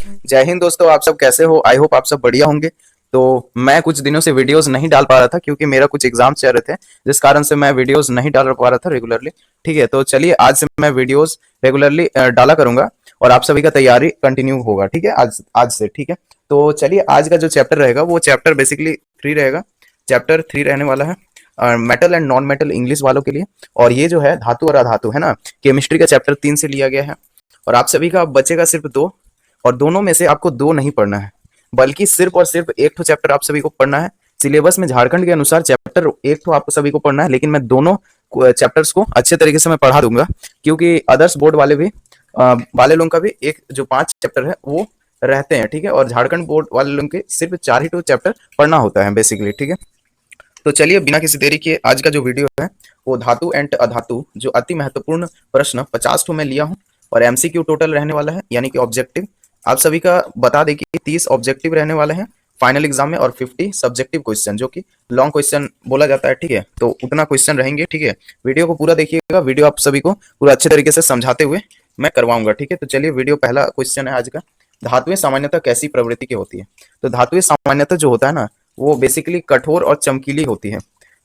जय हिंद दोस्तों, आप सब कैसे हो? आई होप आप सब बढ़िया होंगे। तो मैं कुछ दिनों से वीडियोस नहीं डाल पा रहा था क्योंकि मेरा कुछ एग्जाम चल रहे थे, जिस कारण से मैं वीडियोस नहीं डाल पा रहा था रेगुलरली। ठीक है, तो चलिए आज से मैं वीडियोस रेगुलरली डाला करूंगा और आप सभी का तैयारी कंटिन्यू होगा। ठीक है, आज आज से। ठीक है, तो चलिए आज का जो चैप्टर रहेगा वो चैप्टर बेसिकली 3 रहेगा। चैप्टर 3 रहने वाला है metal and non metal English वालों के लिए। और ये जो है धातु और अधातु है ना, केमिस्ट्री का चैप्टर 3 से लिया गया है। और आप सभी का बचेगा सिर्फ 2, और दोनों में से आपको 2 नहीं पढ़ना है, बल्कि सिर्फ और सिर्फ एक तो चैप्टर आप सभी को पढ़ना है। सिलेबस में झारखंड के अनुसार चैप्टर एक तो आप सभी को पढ़ना है, लेकिन मैं दोनों चैप्टर्स को अच्छे तरीके से मैं पढ़ा दूंगा, क्योंकि अदर्स बोर्ड वाले भी वाले लोगों का भी एक जो 5 चैप्टर है वो रहते हैं। ठीक है, और झारखंड बोर्ड वाले लोगों के सिर्फ 4 ही तो चैप्टर पढ़ना होता है बेसिकली। ठीक है, तो चलिए बिना किसी देरी के आज का जो वीडियो है वो धातु एंड अधातु जो अति महत्वपूर्ण प्रश्न 50 मैं लिया हूँ, और एमसीक्यू टोटल रहने वाला है, यानी कि ऑब्जेक्टिव। आप सभी का बता दें कि 30 ऑब्जेक्टिव रहने वाले हैं फाइनल एग्जाम में, और 50 सब्जेक्टिव क्वेश्चन जो कि लॉन्ग क्वेश्चन बोला जाता है। ठीक है, तो उतना क्वेश्चन रहेंगे। ठीक है, वीडियो को पूरा देखिएगा, वीडियो आप सभी को पूरा अच्छे तरीके से समझाते हुए मैं करवाऊंगा। ठीक है, तो चलिए वीडियो पहला क्वेश्चन है आज का। धातुएं सामान्यतः कैसी प्रवृत्ति की होती है? तो धातुएं सामान्यतः जो होता है ना, वो बेसिकली कठोर और चमकीली होती है।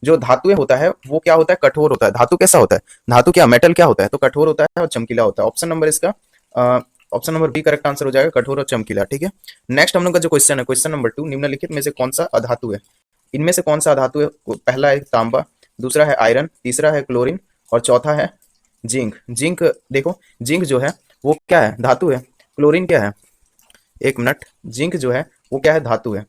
जो धातुएं होता है वो क्या होता है? कठोर होता है। धातु कैसा होता है? धातु क्या मेटल क्या होता है? तो कठोर होता है और चमकीला होता है। ऑप्शन नंबर इसका option number B correct answer हो जाएगा, कठोर और चमकीला। ठीक है, नेक्स्ट हम लोग का जो क्वेश्चन है, क्वेश्चन नंबर 2, निम्नलिखित में से कौन सा अधातु है? इनमें से कौन सा अधातु है? पहला है तांबा, दूसरा है आयरन, तीसरा है क्लोरीन, और चौथा है जिंक। जिंक देखो, जिंक जो है वो क्या है? धातु है। क्लोरीन क्या है? एक मिनट, जिंक जो है वो क्या है? धातु है।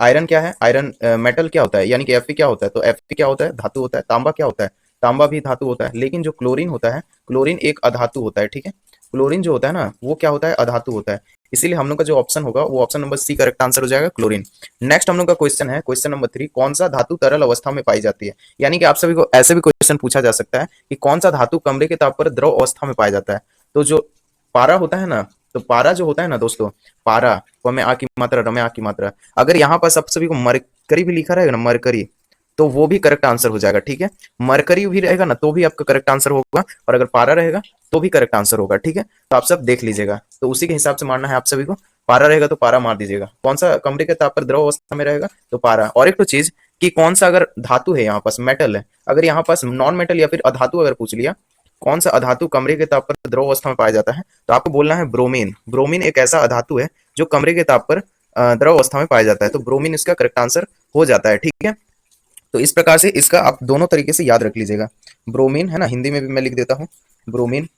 आयरन क्या है? आयरन मेटल क्या होता है, यानी कि एफ क्या होता है? तो एफ क्या होता है? धातु होता है। तांबा क्या होता है? तांबा भी धातु होता है। लेकिन जो क्लोरीन होता है, क्लोरीन एक अधातु होता है। ठीक है, क्लोरीन जो होता है ना वो क्या होता है? अधातु होता है। इसीलिए हम लोग का जो ऑप्शन होगा वो option number C correct answer हो जाएगा, क्लोरीन। नेक्स्ट हम लोग का क्वेश्चन है, क्वेश्चन नंबर 3, कौन सा धातु तरल अवस्था में पाई जाती है? यानी कि आप सभी को ऐसे भी क्वेश्चन पूछा जा सकता है कि कौन सा धातु कमरे के ताप पर द्रव अवस्था में पाया जाता है? तो जो पारा होता है ना, तो पारा जो होता है ना दोस्तों, पारा व में आ की मात्रा, र में आ की मात्रा, अगर यहाँ पर सब सभी को मरकरी भी लिखा रहेगा ना, मरकरी, तो वो भी करेक्ट आंसर हो जाएगा। ठीक है, मरकरी भी रहेगा ना तो भी आपका करेक्ट आंसर होगा, और अगर पारा रहेगा तो भी करेक्ट आंसर होगा। ठीक है, तो आप सब देख लीजिएगा, तो उसी के हिसाब से मारना है आप सभी को। पारा रहेगा तो पारा मार दीजिएगा। कौन सा कमरे के ताप पर द्रव अवस्था में रहेगा? तो पारा। और एक तो चीज कि कौन सा अगर धातु है, यहाँ पास मेटल है, अगर यहाँ पास नॉन मेटल या फिर अधातु अगर पूछ लिया, कौन सा अधातु कमरे के ताप पर द्रव अवस्था में पाया जाता है, तो आपको बोलना है ब्रोमीन। ब्रोमीन एक ऐसा अधातु है जो कमरे के ताप पर द्रव अवस्था में पाया जाता है, तो ब्रोमीन इसका करेक्ट आंसर हो जाता है। ठीक है, तो इस प्रकार से इसका आप दोनों तरीके से याद रख लीजिएगा। ब्रोमीन है ना, हिंदी में भी मैं लिख देता हूँ, ब्रोमीन।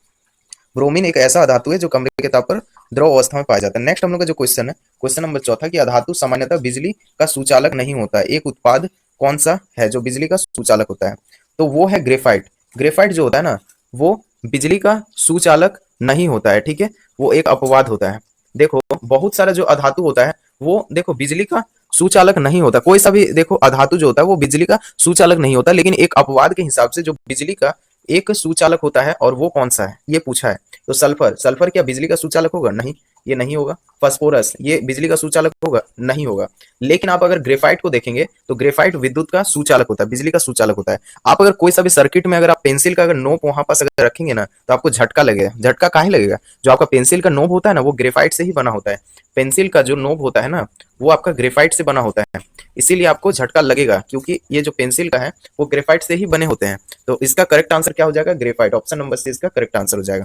ब्रोमीन एक ऐसा अधातु है जो कमरे के ताप पर द्रव अवस्था में पाया जाता है। नेक्स्ट हम लोग का जो क्वेश्चन है, क्वेश्चन नंबर 4 कि अधातु सामान्यतः बिजली का सुचालक नहीं होता है, एक उत्पाद कौन सा है जो बिजली का सुचालक होता है? तो वो है ग्रेफाइट। ग्रेफाइट जो होता है ना वो बिजली का सुचालक नहीं होता है। ठीक है, वो एक अपवाद होता है। देखो बहुत सारा जो अधातु होता है वो देखो बिजली का सुचालक नहीं होता, कोई सा भी देखो अधातु जो होता है वो बिजली का सुचालक नहीं होता, लेकिन एक अपवाद के हिसाब से जो बिजली का एक सुचालक होता है, और वो कौन सा है ये पूछा है। तो सल्फर, सल्फर क्या बिजली का सुचालक होगा? नहीं, ये नहीं होगा। फास्फोरस ये बिजली का सुचालक होगा? नहीं होगा। लेकिन आप अगर ग्रेफाइट को देखेंगे तो ग्रेफाइट विद्युत का सुचालक होता है, बिजली का सुचालक होता है। आप अगर कोई सा भी सर्किट में अगर आप पेंसिल का अगर नोब वहां पास अगर रखेंगे ना तो आपको झटका लगेगा। झटका काहे लगेगा? जो आपका पेंसिल का नोब होता है ना वो ग्रेफाइट से ही बना होता है। पेंसिल का जो नोब होता है ना वो आपका ग्रेफाइट से बना होता है, इसीलिए आपको झटका लगेगा, क्योंकि ये जो पेंसिल का है वो ग्रेफाइट से ही बने होते हैं। तो इसका करेक्ट आंसर क्या हो जाएगा? ग्रेफाइट। ऑप्शन नंबर सी इसका करेक्ट आंसर हो जाएगा।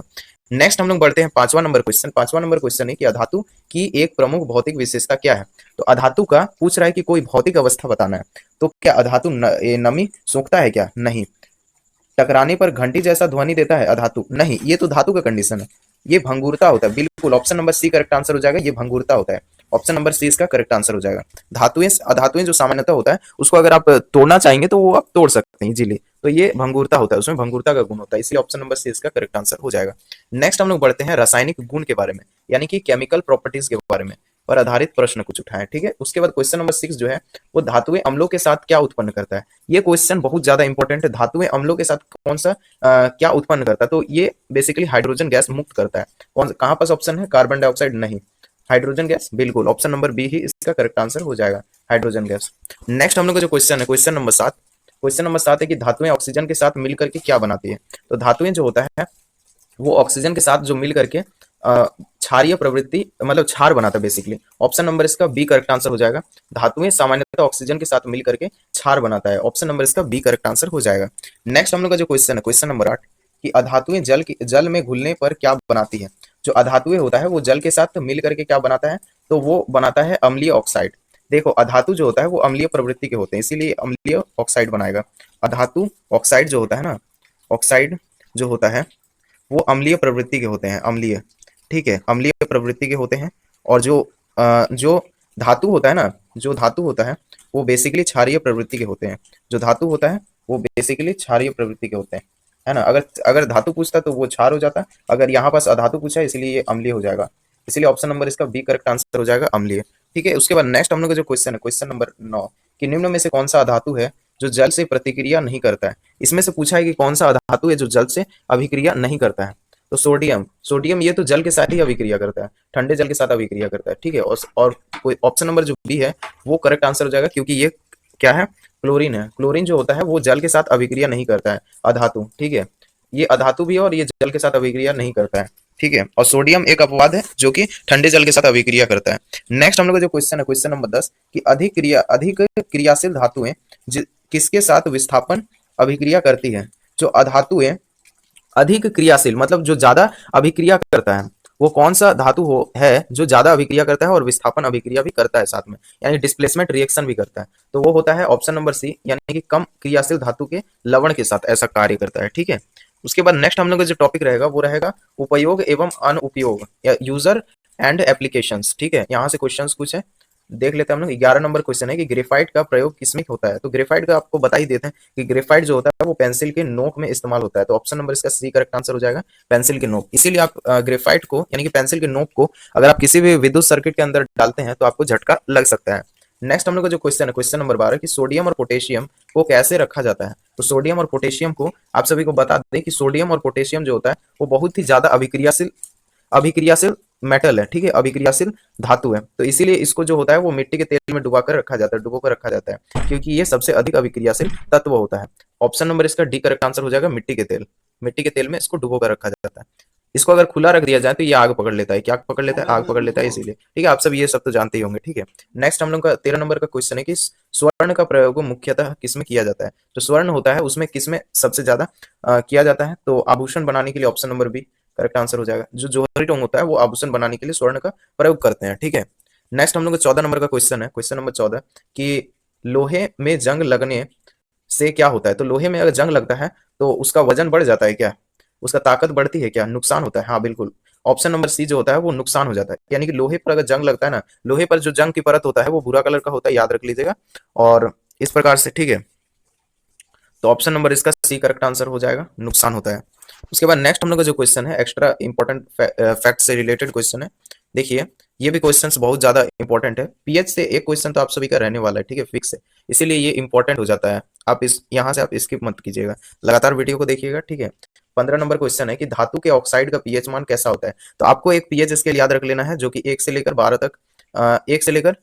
नेक्स्ट हम लोग बढ़ते हैं 5वां नंबर क्वेश्चन। 5वां नंबर क्वेश्चन है कि अधातु की एक प्रमुख भौतिक विशेषता क्या है? तो अधातु का पूछ रहा है कि कोई भौतिक अवस्था बताना है। तो क्या अधातु नमी सोखता है क्या? नहीं। टकराने पर घंटी जैसा ध्वनि देता है अधातु? नहीं, ये तो धातु का कंडीशन है, ये भंगुरता होता है। बिल्कुल option number C correct answer हो जाएगा, ये भंगुरता होता है। ऑप्शन नंबर सी इसका करेक्ट आंसर हो जाएगा। धातुएं अधातुएं जो सामान्यतः होता है उसको अगर आप तोड़ना चाहेंगे तो वो आप तोड़ सकते हैं इजीली, तो ये भंगुरता होता है, उसमें भंगुरता का गुण होता है, इसलिए ऑप्शन नंबर सी इसका करेक्ट आंसर हो जाएगा। नेक्स्ट हम लोग बढ़ते हैं रासायनिक गुण के बारे में, यानी कि केमिकल प्रॉपर्टीज के बारे में पर आधारित प्रश्न कुछ उठाएं। ठीक है, उसके बाद क्वेश्चन नंबर 6 जो है वो धातुएं अम्लों के साथ क्या उत्पन्न करता है? ये क्वेश्चन बहुत ज्यादा इंपॉर्टेंट है। धातुएं अम्लों के साथ कौन सा क्या उत्पन्न करता है? तो ये बेसिकली हाइड्रोजन गैस मुक्त करता है। कौन कहाँ पास ऑप्शन है? कार्बन डाइऑक्साइड नहीं, हाइड्रोजन गैस। बिल्कुल ऑप्शन नंबर बी ही इसका करेक्ट आंसर हो जाएगा, हाइड्रोजन गैस। नेक्स्ट हम लोग का जो क्वेश्चन है, क्वेश्चन नंबर 7, क्वेश्चन नंबर 7 है कि धातुएं ऑक्सीजन के साथ मिलकर के क्या बनाती है? तो धातुएं जो होता है वो ऑक्सीजन के साथ जो मिल करके क्षारीय प्रवृत्ति मतलब क्षार बनाता है बेसिकली। ऑप्शन नंबर इसका बी करेक्ट आंसर हो जाएगा। धातुएं सामान्यतः ऑक्सीजन के साथ मिल करके क्षार बनाता है। ऑप्शन नंबर इसका बी करेक्ट आंसर हो जाएगा। नेक्स्ट हम लोग का जो क्वेश्चन है, क्वेश्चन नंबर 8, कि अधातुएं जल में घुलने पर क्या बनाती है। जो अधातुएं होता है वो जल के साथ मिल करके क्या बनाता है, तो वो बनाता है अम्लीय ऑक्साइड। देखो अधातु जो होता है वो अम्लीय प्रवृत्ति के होते हैं, इसीलिए अम्लीय ऑक्साइड बनाएगा। अधातु ऑक्साइड जो होता है ना, ऑक्साइड जो होता है वो अम्लीय प्रवृत्ति के होते हैं, अम्लीय, ठीक है, अम्लीय प्रवृत्ति के होते हैं। और जो धातु होता है ना, जो धातु होता है वो बेसिकली क्षारीय प्रवृत्ति के होते हैं। जो धातु होता है वो बेसिकली क्षारीय प्रवृत्ति के होते हैं, है ना। अगर अगर धातु पूछता तो वो क्षार हो जाता, अगर यहाँ पास अधातु पूछा है इसलिए ये अम्लीय हो जाएगा। इसलिए ऑप्शन नंबर इसका बी करेक्ट आंसर हो जाएगा, अम्लीय। ठीक है, उसके बाद नेक्स्ट हम लोग का जो क्वेश्चन है, क्वेश्चन नंबर 9, कि निम्न में से कौन सा धातु है जो जल से प्रतिक्रिया नहीं करता है। इसमें से पूछा है कि कौन सा धातु है जो जल से अभिक्रिया नहीं करता है। तो सोडियम, सोडियम ये तो जल के साथ ही अभिक्रिया करता है, ठंडे जल के साथ अभिक्रिया करता है, ठीक है। और कोई ऑप्शन नंबर जो बी है वो करेक्ट आंसर हो जाएगा, क्योंकि ये क्या है, क्लोरीन है। क्लोरीन जो होता है वो जल के साथ अभिक्रिया नहीं करता है, अधातु, ठीक है। ये अधातु भी है और ये जल के साथ अभिक्रिया नहीं करता है, ठीक है। और सोडियम एक अपवाद है जो कि ठंडे जल के साथ अभिक्रिया करता है। नेक्स्ट हम लोग का जो क्वेश्चन है, क्वेश्चन नंबर 10, कि अधिक क्रियाशील धातुएं किसके साथ विस्थापन अभिक्रिया करती है। जो अधातुएं अधिक क्रियाशील मतलब जो ज्यादा अभिक्रिया करता है, वो कौन सा धातु है जो ज्यादा अभिक्रिया करता है और विस्थापन अभिक्रिया भी करता है साथ में, यानी डिस्प्लेसमेंट रिएक्शन भी करता है। तो वो होता है ऑप्शन नंबर सी, यानी कि कम क्रियाशील धातु के लवण के साथ ऐसा कार्य करता है, ठीक है। उसके बाद नेक्स्ट हम लोग का जो टॉपिक रहेगा वो रहेगा उपयोग एवं अनुपयोग या यूजर एंड एप्लीकेशंस, ठीक है। यहाँ से क्वेश्चंस कुछ है, देख लेते हैं हम लोग। 11 नंबर क्वेश्चन है कि ग्रेफाइट का प्रयोग किसमें होता है। तो ग्रेफाइट का आपको बता ही देते हैं कि ग्रेफाइट जो होता है वो पेंसिल के नोक में इस्तेमाल होता है। तो ऑप्शन नंबर इसका सी करेक्ट आंसर हो जाएगा, पेंसिल के नोक। इसीलिए आप ग्रेफाइट को यानी कि पेंसिल के नोक को अगर आप किसी भी विद्युत सर्किट के अंदर डालते हैं तो आपको झटका लग सकता है। नेक्स्ट हम लोग का जो क्वेश्चन है, क्वेश्चन नंबर 12, कि सोडियम और पोटेशियम को कैसे रखा जाता है। तो सोडियम और पोटेशियम को आप सभी को बता दें कि सोडियम और पोटेशियम जो होता है वो बहुत ही ज्यादा अभिक्रियाशील मेटल है, ठीक है, अभिक्रियाशील धातु है। तो इसीलिए इसको जो होता है वो मिट्टी के तेल में डुबाकर रखा जाता है, डुबो कर रखा जाता है, क्योंकि ये सबसे अधिक अभिक्रियाशील तत्व होता है। ऑप्शन नंबर इसका डी करेक्ट आंसर हो जाएगा, मिट्टी के तेल। मिट्टी के तेल में इसको डुबो कर रखा जाता है। इसको अगर खुला रख दिया जाए तो ये आग पकड़ लेता है। क्या पकड़ लेता है? आग पकड़ लेता है, इसीलिए, ठीक है। आप सब ये सब तो जानते ही होंगे, ठीक है। नेक्स्ट हम लोग का 13 नंबर का क्वेश्चन है कि स्वर्ण का प्रयोग मुख्यतः किसमें किया जाता है। जो स्वर्ण होता है उसमें किसमें सबसे ज्यादा किया जाता है। तो आभूषण बनाने के लिए option number B correct answer हो जाएगा। जो जोहरी टोंग होता है वो आभूषण बनाने के लिए स्वर्ण का प्रयोग करते हैं, ठीक है। नेक्स्ट हम लोग का 14 नंबर का क्वेश्चन है, क्वेश्चन नंबर 14, कि लोहे में जंग लगने से क्या होता है। तो लोहे में अगर जंग लगता है तो उसका वजन बढ़ जाता है क्या, उसका ताकत बढ़ती है क्या, नुकसान होता है। हाँ बिल्कुल, ऑप्शन नंबर सी जो होता है वो नुकसान हो जाता है। यानी कि लोहे पर अगर जंग लगता है ना, लोहे पर जो जंग की परत होता है वो भूरा कलर का होता है, याद रख लीजिएगा। और इस प्रकार से, ठीक है। तो ऑप्शन नंबर इसका सी करेक्ट आंसर हो जाएगा, नुकसान होता है। उसके बाद नेक्स्ट हम लोग का जो क्वेश्चन है एक्स्ट्रा इंपॉर्टेंट फैक्ट से रिलेटेड क्वेश्चन है। देखिए ये भी क्वेश्चंस बहुत ज्यादा इंपॉर्टेंट है। पीएच से एक क्वेश्चन तो आप सभी का रहने वाला है, ठीक है, फिक्स है, इसीलिए ये इंपॉर्टेंट हो जाता है। आप इस यहाँ से आप स्किप मत कीजिएगा, लगातार वीडियो को देखिएगा, ठीक है। 15 नंबर क्वेश्चन है कि धातु के ऑक्साइड का पीएच मान कैसा होता है। तो आपको एक पीएच स्केल याद रख लेना है जो कि 1 से लेकर 12 तक, 1 से लेकर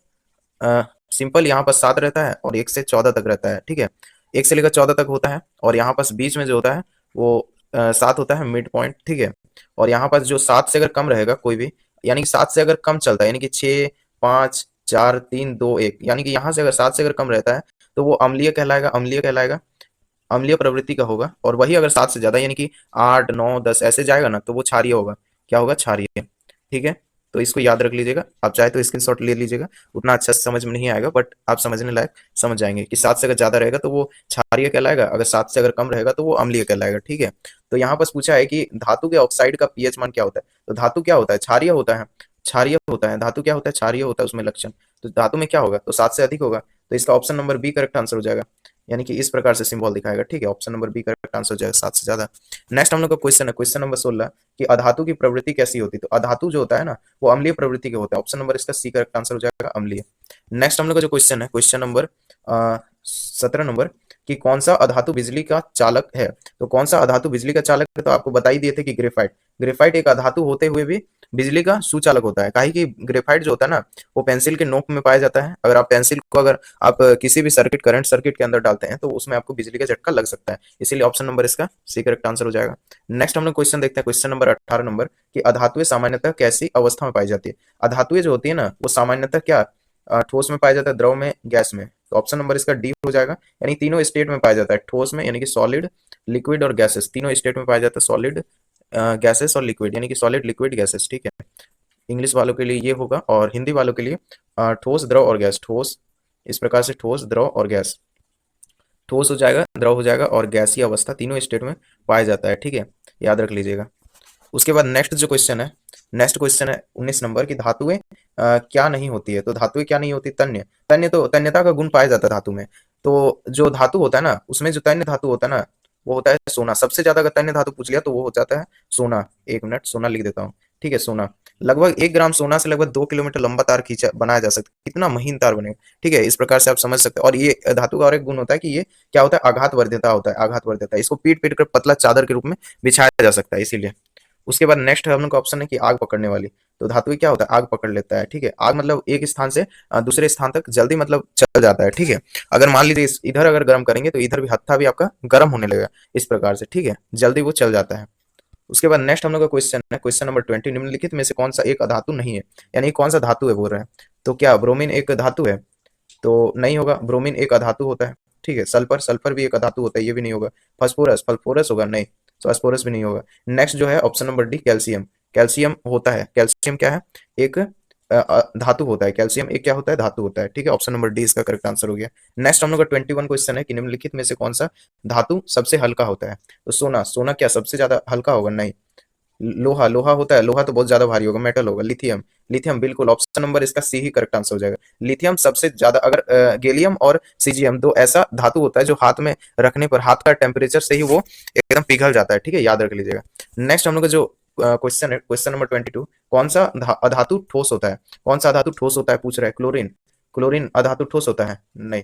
सिंपल यहाँ पर 7 रहता है और 1 से 14 तक रहता है, ठीक है। 1 से लेकर 14 तक होता है और यहाँ पास बीच में जो होता है वो 7 होता है, मिड पॉइंट, ठीक है। और यहाँ पास जो 7 से अगर कम रहेगा कोई भी, यानी कि 7 से अगर कम चलता है, यानी कि 6, 5, 4, 3, 2, 1, यानी कि यहाँ से अगर 7 से अगर कम रहता है तो वो अम्लीय कहलाएगा, अम्लीय कहलाएगा, अम्लीय प्रवृत्ति का होगा। और वही अगर 7 से ज्यादा यानी कि 8, 9, 10 ऐसे जाएगा ना तो वो क्षारीय होगा। क्या होगा? क्षारीय, ठीक है। तो इसको याद रख लीजिएगा, आप चाहे तो स्क्रीनशॉट ले लीजिएगा, उतना अच्छा समझ में नहीं आएगा बट आप समझने लायक समझ जाएंगे कि 7 से अगर ज्यादा रहेगा तो वो क्षारीय कहलाएगा, अगर 7 से अगर कम रहेगा तो वो अम्लीय कहलाएगा, ठीक है। तो यहाँ पर पूछा है कि धातु के ऑक्साइड का पीएच मान क्या होता है। तो धातु क्या होता है? क्षारीय होता है, क्षारीय होता है। धातु क्या होता है? क्षारीय होता है, उसमें लक्षण। तो धातु में क्या होगा? तो 7 से अधिक होगा। तो इसका option number B correct answer हो जाएगा, यानी कि इस प्रकार से सिंबल दिखाएगा, ठीक है। Option number B correct answer हो जाएगा, 7 से ज्यादा। नेक्स्ट हम लोग का क्वेश्चन है, क्वेश्चन नंबर 16, कि अधातु की प्रवृत्ति कैसी होती है। तो अधातु जो होता है ना वो अम्लीय प्रवृत्ति के होता है। ऑप्शन नंबर इसका सी करेक्ट आंसर हो जाएगा, अम्लीय। नेक्स्ट हम लोग का जो क्वेश्चन है, क्वेश्चन नंबर 17 नंबर कि कौन सा अधातु बिजली का चालक है। तो कौन सा अधातु बिजली का चालक है, तो आपको बता ही दिए थे कि ग्रेफाइट। ग्रेफाइट एक अधातु होते हुए भी बिजली का सुचालक होता है। काहे कि ग्रेफाइट जो होता है ना, वो पेंसिल के नोक में पाया जाता है। अगर आप पेंसिल को अगर आप किसी भी सर्किट करंट सर्किट के अंदर डालते हैं तो उसमें आपको बिजली का झटका लग सकता है। इसीलिए ऑप्शन नंबर इसका सी करेक्ट आंसर हो जाएगा। नेक्स्ट हम लोग क्वेश्चन देखते हैं, क्वेश्चन नंबर 18 नंबर कि अधातुएं सामान्यतः कैसी अवस्था में पाई जाती है। अधातुएं जो होती है ना, वो सामान्यतः क्या ठोस में पाया जाता है, द्रव में, गैस में। तो ऑप्शन नंबर इसका डी हो जाएगा। यानी तीनों स्टेट में पाया जाता है, ठोस में यानी कि सॉलिड, लिक्विड और गैसेस, तीनों स्टेट में पाया जाता है सॉलिड, गैसेस और लिक्विड, यानी कि सॉलिड, लिक्विड, गैसेस। ठीक है, इंग्लिश वालों के लिए ये होगा और हिंदी वालों के लिए ठोस, द्रव और गैस। ठोस इस प्रकार से, ठोस, द्रव और गैस। ठोस हो जाएगा, द्रव हो जाएगा और गैसीय अवस्था तीनों स्टेट में पाया जाता है। ठीक है, याद रख लीजिएगा। उसके बाद नेक्स्ट जो क्वेश्चन है, नेक्स्ट क्वेश्चन है 19 नंबर की धातुएं क्या नहीं होती है। तो धातुएं क्या नहीं होती, तन्य। तन्य तो तन्यता का गुण पाया जाता है धातु में। तो जो धातु होता है ना, उसमें जो तन्य धातु होता है ना, वो होता है सोना। सबसे ज्यादा अगर तन्य धातु पूछ लिया तो वो हो जाता है सोना। एक मिनट, सोना लिख देता हूँ। ठीक है, सोना। लगभग 1 ग्राम सोना से लगभग 2 किलोमीटर लंबा तार खींचा बनाया जा सकता है। कितना महीन तार बनेगा। ठीक है, इस प्रकार से आप समझ सकते हैं। और ये धातु का और एक गुण होता है कि ये क्या होता है, आघात वर्ध्यता होता है। आघात वर्ध्यता, इसको पीट पीट कर पतला चादर के रूप में बिछाया जा सकता है, इसीलिए। उसके बाद नेक्स्ट हम लोग का ऑप्शन है कि आग पकड़ने वाली। तो धातु क्या होता है, आग पकड़ लेता है। ठीक है, आग मतलब एक स्थान से दूसरे स्थान तक जल्दी मतलब चल जाता है। ठीक है, अगर मान लीजिए इधर अगर गर्म करेंगे तो इधर भी हत्था भी आपका गर्म होने लगेगा, इस प्रकार से। ठीक है, जल्दी वो चल जाता है। उसके बाद नेक्स्ट हम लोग का क्वेश्चन है, क्वेश्चन नंबर 20, निम्नलिखित में से कौन सा एक अधातु नहीं है, यानी कौन सा धातु है बोल रहे हैं। तो क्या ब्रोमीन एक धातु है, तो नहीं होगा। ब्रोमीन एक अधातु होता है। ठीक है, सल्फर, सल्फर भी एक अधातु होता है, ये भी नहीं होगा। फास्फोरस, फल्फोरस होगा, नहीं। फास्फोरस भी नहीं होगा। नेक्स्ट जो है option number D, calcium. Calcium होता है। कैल्शियम क्या है, एक धातु होता है। कैल्शियम एक क्या होता है, धातु होता है। ठीक है, ऑप्शन नंबर डी इसका करेक्ट आंसर हो गया। नेक्स्ट हम लोग का 21 क्वेश्चन है कि निम्नलिखित में से कौन सा धातु सबसे हल्का होता है। तो सोना, सोना क्या सबसे ज्यादा हल्का होगा, नहीं। लोहा, लोहा होता है, लोहा तो बहुत ज्यादा भारी होगा, मेटल होगा। लिथियम, लिथियम बिल्कुल ऑप्शन नंबर इसका सी ही करेक्ट आंसर हो जाएगा। लिथियम सबसे ज्यादा, अगर गैलियम और सीजियम दो ऐसा धातु होता है जो हाथ में रखने पर हाथ का टेम्परेचर से ही वो एकदम पिघल जाता है। ठीक है, याद रख लीजिएगा। नेक्स्ट हम लोग का जो क्वेश्चन है, क्वेश्चन नंबर 22, कौन सा अधातु ठोस होता है। कौन सा अधातु ठोस होता है पूछ रहा है। क्लोरीन, क्लोरीन अधातु ठोस होता है, नहीं।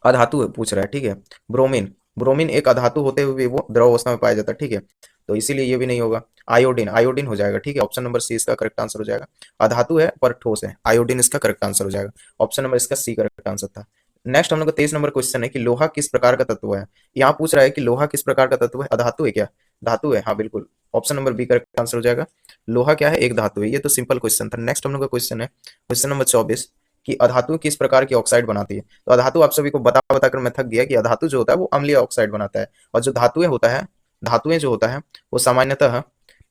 अधातु पूछ रहा है। ठीक है, ब्रोमीन, ब्रोमीन एक अधातु होते हुए वो द्रव अवस्था में पाया जाता है। ठीक है, तो इसीलिए ये भी नहीं होगा। आयोडीन, आयोडीन हो जाएगा। ठीक है, ऑप्शन नंबर सी इसका करेक्ट आंसर हो जाएगा। अधातु है पर ठोस है, आयोडीन इसका करेक्ट आंसर हो जाएगा। ऑप्शन नंबर इसका सी करेक्ट आंसर था। नेक्स्ट हम लोग का 23 नंबर क्वेश्चन है कि लोहा किस प्रकार का तत्व है। यहाँ पूछ रहा है कि लोहा किस प्रकार का तत्व है, अधातु है क्या, धातु है, हाँ बिल्कुल। Option number B correct answer हो जाएगा। लोहा क्या है, एक धातु है। ये तो सिंपल क्वेश्चन था। नेक्स्ट हम लोग का क्वेश्चन है, क्वेश्चन नंबर 24 कि अधातु किस प्रकार की ऑक्साइड बनाती है। तो अधातु आप सभी को बता बताकर मैं थक गया कि अधातु जो होता है वो अम्लीय ऑक्साइड बनाता है। और जो धातुएं होता है, धातुएं जो होता है वो सामान्यतः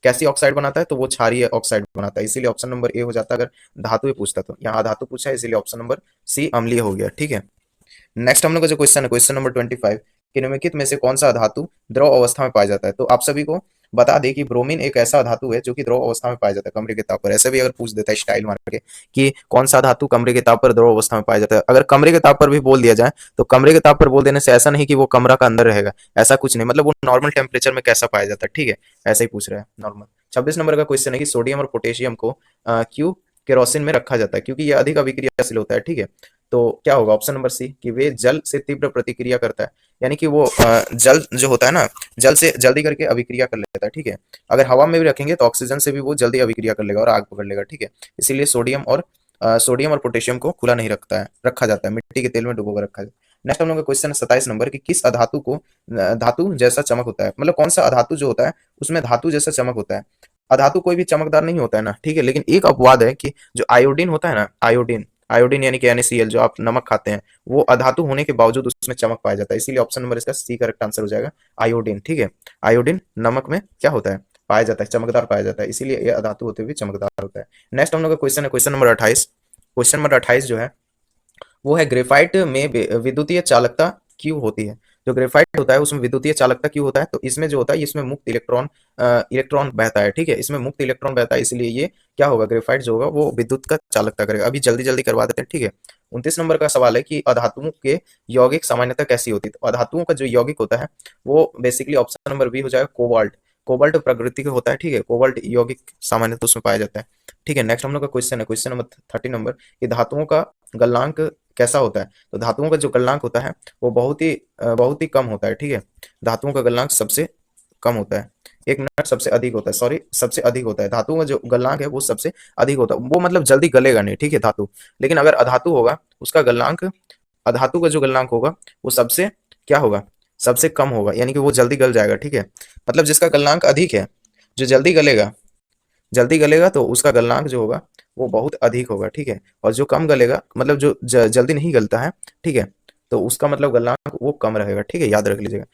कैसी ऑक्साइड बनाता है, तो वो क्षारीय ऑक्साइड बनाता है। इसीलिए ऑप्शन नंबर ए हो जाता है अगर धातुएं पूछता तो। यहाँ धातु पूछा है इसीलिए ऑप्शन नंबर सी अम्लीय हो गया। ठीक है, नेक्स्ट हम लोग का जो क्वेश्चन है, क्वेश्चन नंबर 25 कि निम्नलिखित में से कौन सा धातु द्रव अवस्था में पाया जाता है। तो आप सभी को बता दें कि ब्रोमीन एक ऐसा धातु है जो कि द्रव अवस्था में पाया जाता है कमरे के ताप पर। ऐसे भी अगर पूछ देता है स्टाइल मार के कि कौन सा धातु कमरे के ताप पर द्रव अवस्था में पाया जाता है, अगर कमरे के ताप पर भी बोल दिया जाए तो कमरे के ताप पर बोल देने से ऐसा नहीं कि वो कमरा का अंदर रहेगा, ऐसा कुछ नहीं। मतलब वो नॉर्मल टेम्परेचर में कैसा पाया जाता है। ठीक है, ऐसे ही पूछ रहा है नॉर्मल। 26 नंबर का क्वेश्चन है कि सोडियम और पोटेशियम को क्यों केरोसिन में रखा जाता है, क्योंकि ये अधिक अभिक्रियाशील होता है। ठीक है, तो क्या होगा, ऑप्शन नंबर सी कि वे जल से तीव्र प्रतिक्रिया करता है। यानी कि वो जल जो होता है ना, जल से जल्दी करके अभिक्रिया कर लेता है। ठीक है, अगर हवा में भी रखेंगे तो ऑक्सीजन से भी वो जल्दी अभिक्रिया कर लेगा और आग पकड़ लेगा। ठीक है, इसीलिए सोडियम और पोटेशियम को खुला नहीं रखा जाता है, मिट्टी के तेल में डुबोकर रखा जाता है। नेक्स्ट हम लोग का क्वेश्चन है 27 नंबर की किस अधातु को धातु जैसा चमक होता है। मतलब कौन सा अधातु जो होता है उसमें धातु जैसा चमक होता है। अधातु कोई भी चमकदार नहीं होता है ना। ठीक है, लेकिन एक अपवाद है कि जो आयोडीन होता है ना, आयोडीन, आयोडीन यानी कि NaCl, जो आप नमक खाते हैं, वो अधातु होने के बावजूद उसमें चमक पाया जाता है। इसीलिए ऑप्शन नंबर इसका सी करेक्ट आंसर हो जाएगा, आयोडीन। ठीक है, आयोडीन नमक में क्या होता है, पाया जाता है, चमकदार पाया जाता है, इसीलिए ये अधातु होते हुए चमकदार होता है। नेक्स्ट हम लोग का क्वेश्चन है क्वेश्चन नंबर 28। क्वेश्चन नंबर 28 जो है वो है ग्रेफाइट में विद्युतीय चालकता क्यों होती है। जो ग्रेफाइट होता है उसमें विद्युतीय चालकता क्यों होता है, तो इसमें जो होता है इसमें मुक्त इलेक्ट्रॉन बहता है। ठीक है, इसमें मुक्त इलेक्ट्रॉन बहता है, इसलिए ये क्या होगा, ग्रेफाइट जो होगा वो विद्युत का चालकता करेगा। अभी जल्दी जल्दी करवा देते हैं। ठीक है, 29 नंबर का सवाल है कि अधातुओं के यौगिक सामान्यतः कैसी होती है। तो अधातुओं का जो यौगिक होता है वो बेसिकली ऑप्शन नंबर बी हो जाएगा, कोबाल्ट। कोबाल्ट प्रकृति का होता है। ठीक है, कोबाल्ट यौगिक सामान्यतः उसमें पाया जाता है। ठीक है, नेक्स्ट हम लोग का क्वेश्चन है क्वेश्चन नंबर 30 नंबर कि धातुओं का गलनांक कैसा होता है, तो धातुओं का जो गलनांक होता है वो बहुत ही कम होता है, ठीक है। धातुओं का गलनांक सबसे कम होता है, 1 मिनट सबसे अधिक होता है, सॉरी सबसे अधिक होता है। धातुओं का जो गलनांक है वो सबसे अधिक होता है, वो मतलब जल्दी गलेगा नहीं, ठीक है धातु। लेकिन अगर अधातु होगा उसका गलनांक, अधातु का जो गलनांक होगा वो सबसे क्या होगा, सबसे कम होगा, यानी कि वो जल्दी गल जाएगा, ठीक है। मतलब जिसका गलनांक अधिक है, जो जल्दी गलेगा तो उसका गलनांक जो होगा वो बहुत अधिक होगा, ठीक है। और जो कम गलेगा मतलब जो जल्दी नहीं गलता है, ठीक है, तो उसका मतलब गलनांक वो कम रहेगा, ठीक है, याद रख लीजिएगा।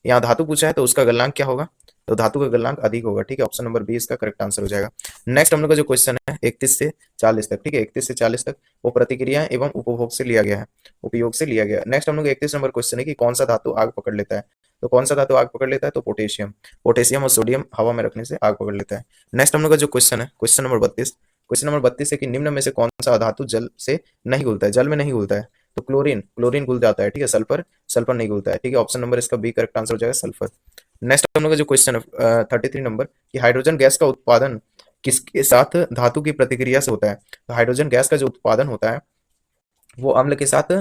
यहाँ धातु पूछा है तो उसका गलनांक क्या होगा, तो धातु का गलनांक अधिक होगा, ठीक है। ऑप्शन नंबर बी इसका करेक्ट आंसर हो जाएगा। नेक्स्ट हम लोग का जो क्वेश्चन है 31 से 40 तक, ठीक है, 31 से 40 तक वो प्रतिक्रिया एवं उपभोग से लिया गया है, उपयोग से लिया गया है। नेक्स्ट हम लोग 31 नंबर क्वेश्चन है कि कौन सा धातु आग पकड़ लेता है, तो कौन सा धातु आग पकड़ लेता है, तो पोटेशियम। पोटेशियम और सोडियम हवा में रखने से आग पकड़ लेता है। नेक्स्ट हम लोग का जो क्वेश्चन है क्वेश्चन नंबर 32, क्वेश्चन नंबर 32 है कि निम्न में से कौन सा धातु जल से नहीं घुलता है, जल में नहीं घुलता है, तो क्लोरीन, क्लोरीन घुल जाता है, ठीक है। सल्फर, सल्फर नहीं घुलता है, ठीक है। ऑप्शन नंबर इसका बी करेक्ट आंसर हो जाएगा, सल्फर। नेक्स्ट हम लोग का जो क्वेश्चन है 33 नंबर कि हाइड्रोजन गैस का उत्पादन किसके साथ धातु की प्रतिक्रिया से होता है, तो हाइड्रोजन गैस का जो उत्पादन होता है वो अम्ल के साथ,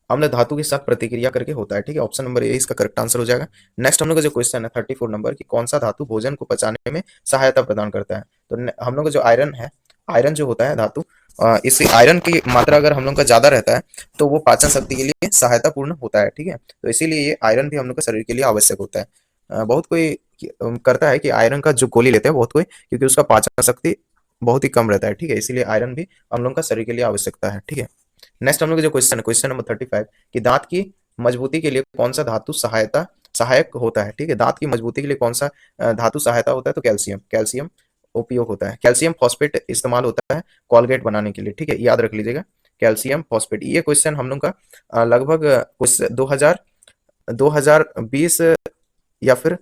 अम्ल धातु के साथ प्रतिक्रिया करके होता है, ठीक है। ऑप्शन नंबर ए इसका करेक्ट आंसर हो जाएगा। नेक्स्ट हम लोग का जो क्वेश्चन है 34 नंबर कि कौन सा धातु भोजन को पचाने में सहायता प्रदान करता है, तो हम लोग का जो आयरन है, आयरन जो होता है धातु, इस आयरन की मात्रा अगर हम लोग का ज्यादा रहता है तो वो पाचन शक्ति के लिए सहायता पूर्ण होता है, ठीक है। तो इसीलिए ये आयरन भी हम लोग का शरीर के लिए आवश्यक होता है। बहुत कोई करता है कि आयरन का जो गोली लेते हैं बहुत कोई, क्योंकि उसका पाचन शक्ति बहुत ही कम रहता है, ठीक है, इसीलिए आयरन भी हम लोग का शरीर के लिए आवश्यकता है, ठीक है। नेक्स्ट हम लोग का जो क्वेश्चन है क्वेश्चन नंबर 35 कि दांत की मजबूती के लिए कौन सा धातु सहायक होता है, ठीक है। दांत की मजबूती के लिए कौन सा धातु सहायता होता है, तो कैल्शियम, कैल्शियम उपयोग होता है। कैल्शियम फॉस्फेट इस्तेमाल होता है कॉलगेट बनाने के लिए, ठीक है, याद रख लीजिएगा कैल्शियम फॉस्फेट। ये क्वेश्चन हम लोग का लगभग कुछ 2020 या फिर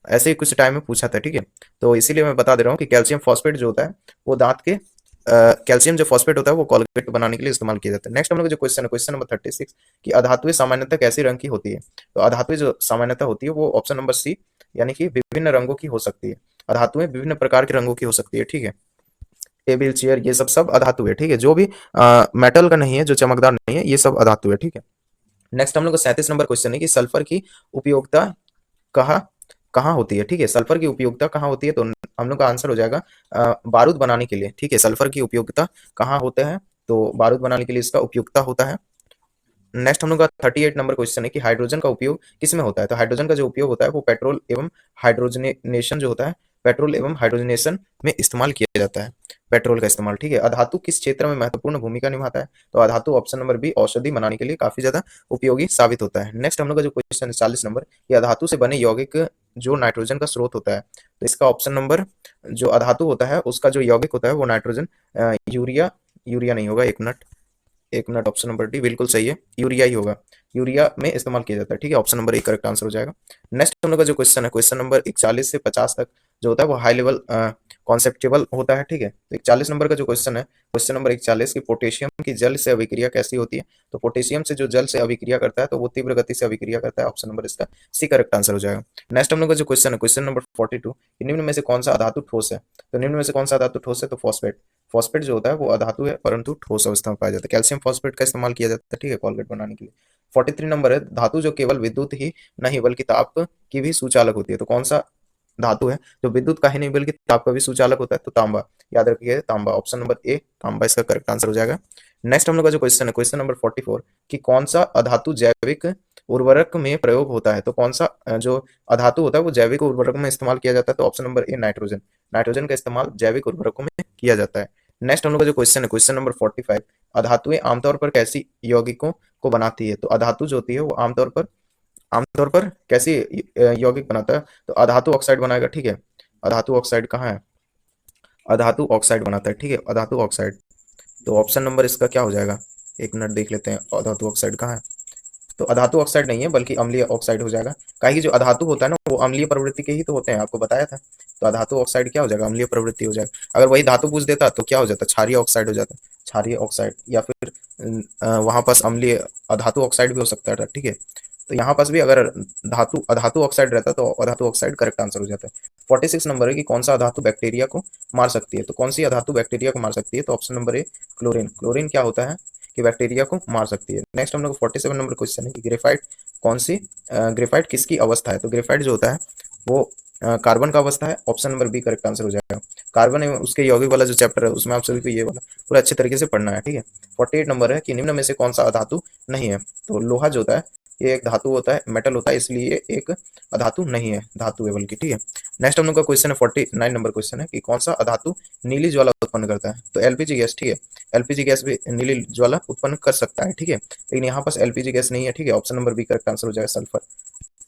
ऐसे ही कुछ टाइम में पूछा था, ठीक है। तो इसीलिए मैं बता दे रहा हूँ कि कैल्शियम फॉस्फेट जो होता है वो दांत के कैल्शियम जो फॉस्फेट होता है वो कॉलगेट बनाने के लिए इस्तेमाल किया जाता है। नेक्स्ट हम लोग जो क्वेश्चन है क्वेश्चन नंबर 36 कि अधातुएं सामान्यतः कैसी रंग की होती है, तो अधातुएं जो सामान्यतः होती है वो ऑप्शन नंबर सी, यानी कि विभिन्न रंगों की हो सकती है। अधातुएं विभिन्न प्रकार के रंगों की हो सकती है, ठीक है। टेबल चेयर ये सब अधातु है, ठीक है, जो भी मेटल का नहीं है, जो चमकदार नहीं है, ये सब अधातु है, ठीक है। नेक्स्ट हम लोग का 37 नंबर क्वेश्चन है कि सल्फर की उपयोगिता कहाँ कहाँ होती है, ठीक है। सल्फर की उपयोगिता कहाँ होती है, तो हम लोग का आंसर हो जाएगा बारूद बनाने के लिए, ठीक है। सल्फर की उपयोगिता कहाँ होते हैं, तो बारूद बनाने के लिए इसका उपयोगिता होता है। नेक्स्ट हम लोग का 38 नंबर क्वेश्चन है कि हाइड्रोजन का उपयोग किस में होता है, तो हाइड्रोजन का जो उपयोग होता है वो पेट्रोल एवं हाइड्रोजनेशन जो होता है, पेट्रोल एवं हाइड्रोजनेशन में इस्तेमाल किया जाता है, पेट्रोल का इस्तेमाल, ठीक है। अधातु किस क्षेत्र में महत्वपूर्ण भूमिका निभाता है, तो अधातु ऑप्शन नंबर बी औषधि बनाने के लिए काफी ज्यादा उपयोगी साबित होता है। नेक्स्ट हम लोग का जो क्वेश्चन है 40 नंबर कि अधातु से बने यौगिक जो नाइट्रोजन का स्रोत होता है, तो इसका ऑप्शन नंबर जो अधातु होता है उसका जो यौगिक होता है वो नाइट्रोजन, यूरिया, यूरिया नहीं होगा, एक मिनट ऑप्शन नंबर डी बिल्कुल सही है, यूरिया ही होगा, यूरिया में इस्तेमाल किया जाता है, ठीक है। Option number A correct answer हो जाएगा। नेक्स्ट हम लोग का जो क्वेश्चन है क्वेश्चन नंबर 41 से 50 तक जो होता है वो हाई लेवल कॉन्सेप्टेबल होता है, ठीक है। तो 41 नंबर का जो क्वेश्चन है क्वेश्चन नंबर 41 की पोटेशियम की जल से अभिक्रिया कैसी होती है, तो पोटेशियम से जो जल से अभिक्रिया करता है तो वो तीव्र गति से अभिक्रिया करता है, ऑप्शन नंबर इसका सी करेक्ट आंसर हो जाएगा। नेक्स्ट हम लोग का जो क्वेश्चन है क्वेश्चन नंबर 42 कि निम्न में से कौन सा अधातु ठोस है, तो निम्न में से कौन सा अधातु ठोस है, तो फॉस्फेट। फॉस्फेट जो होता है वो अधातु है परंतु ठोस अवस्था में पाया जाता है। कैल्शियम फॉस्फेट का इस्तेमाल किया जाता है, ठीक है, कॉलगेट बनाने के लिए। 43 नंबर है धातु जो केवल विद्युत ही नहीं बल्कि ताप की भी सुचालक होती है, तो कौन सा धातु है जो विद्युत का ही नहीं बल्कि ताप का भी सुचालक होता है, तो तांबा, याद रखिए तांबा, ऑप्शन नंबर ए तांबा इसका करेक्ट आंसर हो जाएगा। नेक्स्ट हम लोग का जो क्वेश्चन है क्वेश्चन नंबर 44 कि कौन सा अधातु जैविक उर्वरक में प्रयोग होता है, तो कौन सा जो अधातु होता है वो जैविक उर्वरक में इस्तेमाल किया जाता है, तो option number A nitrogen, nitrogen का इस्तेमाल जैविक उर्वरकों में किया जाता है। नेक्स्ट हम लोग का जो क्वेश्चन है क्वेश्चन नंबर 45 अधातुएं आमतौर पर कैसी यौगिकों को बनाती है, तो अधातु जो होती है वो आमतौर पर कैसी यौगिक बनाता है, तो अधातु ऑक्साइड बनाएगा, ठीक है। अधातु ऑक्साइड कहाँ है, अधातु ऑक्साइड बनाता है, ठीक है, अधातु ऑक्साइड। तो ऑप्शन नंबर इसका क्या हो जाएगा, एक मिनट देख लेते हैं अधातु ऑक्साइड कहाँ है, तो अधातु ऑक्साइड नहीं है बल्कि अम्लीय ऑक्साइड हो जाएगा, काहे कि जो अधातु होता है ना वो अम्लीय प्रवृत्ति के ही तो होते हैं, आपको बताया था। तो अधातु ऑक्साइड क्या हो जाएगा, अम्लीय प्रवृत्ति हो जाएगा। अगर वही धातु पूछ देता तो क्या हो जाता, क्षारीय ऑक्साइड हो जाता, क्षारीय ऑक्साइड, या फिर वहां पास अम्लीय अधातु ऑक्साइड भी हो सकता है, ठीक है। तो यहाँ पास भी अगर धातु अधातु ऑक्साइड रहता तो अधातु ऑक्साइड करेक्ट आंसर हो जाता है। 46 नंबर है कि कौन सा अधातु बैक्टीरिया को मार सकती है, तो कौन सी अधातु बैक्टीरिया को मार सकती है, तो option number A chlorine. Chlorine क्या होता है कि बैक्टीरिया को मार सकती है। नेक्स्ट हम लोग 47 नंबर क्वेश्चन है कि ग्रेफाइट कौन सी ग्रेफाइट किसकी अवस्था है। तो ग्रेफाइट जो होता है वो कार्बन का अवस्था है। Option number B correct answer हो जाएगा। कार्बन एवं उसके यौगिक वाला जो चैप्टर है उसमें आप सभी को ये वाला पूरा अच्छे तरीके से पढ़ना है, ठीक है। 48 नंबर है कि निम्न में से कौन सा अधातु नहीं है। तो लोहा जो होता है ये एक धातु होता है, मेटल होता है, इसलिए ये एक अधातु नहीं है, धातु है बल्कि, ठीक है। नेक्स्ट हम लोग का क्वेश्चन है 49 नंबर क्वेश्चन है कि कौन सा अधातु नीली ज्वाला उत्पन्न करता है। तो एलपीजी गैस, ठीक है। एलपीजी गैस भी नीली ज्वाला उत्पन्न कर सकता है, ठीक है, लेकिन यहाँ पास एलपीजी गैस नहीं है, ठीक है। Option number B correct answer हो जाएगा, सल्फर,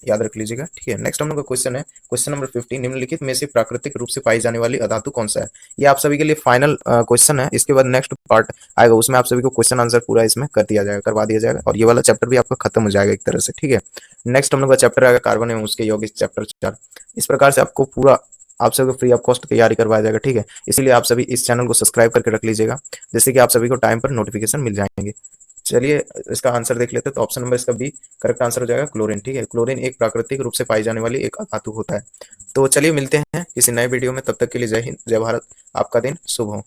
याद रख लीजिएगा, ठीक है। नेक्स्ट हम लोग का क्वेश्चन है क्वेश्चन नंबर 50, निम्नलिखित में से प्राकृतिक रूप से पाई जाने वाली अधातु कौन सा है। ये आप सभी के लिए फाइनल क्वेश्चन है। इसके बाद नेक्स्ट पार्ट आएगा, उसमें आप सभी को क्वेश्चन आंसर पूरा इसमें कर दिया जाएगा, करवा दिया जाएगा, और ये वाला चैप्टर भी आपका खत्म हो जाएगा एक तरह से, ठीक है। नेक्स्ट हम लोग का चैप्टर आएगा कार्बन एवं उसके यौगिक, चैप्टर 4। इस प्रकार से आपको पूरा आप सभी को फ्री ऑफ कॉस्ट तैयारी करवाया जाएगा, ठीक है। इसीलिए आप सभी इस चैनल को सब्सक्राइब करके रख लीजिएगा, जिससे कि आप सभी को टाइम पर नोटिफिकेशन मिल जाएंगे। चलिए इसका आंसर देख लेते हैं। तो ऑप्शन नंबर इसका बी करेक्ट आंसर हो जाएगा, क्लोरीन, ठीक है। क्लोरीन एक प्राकृतिक रूप से पाई जाने वाली एक धातु होता है। तो चलिए मिलते हैं किसी नए वीडियो में, तब तक के लिए जय हिंद, जय भारत, आपका दिन शुभ हो।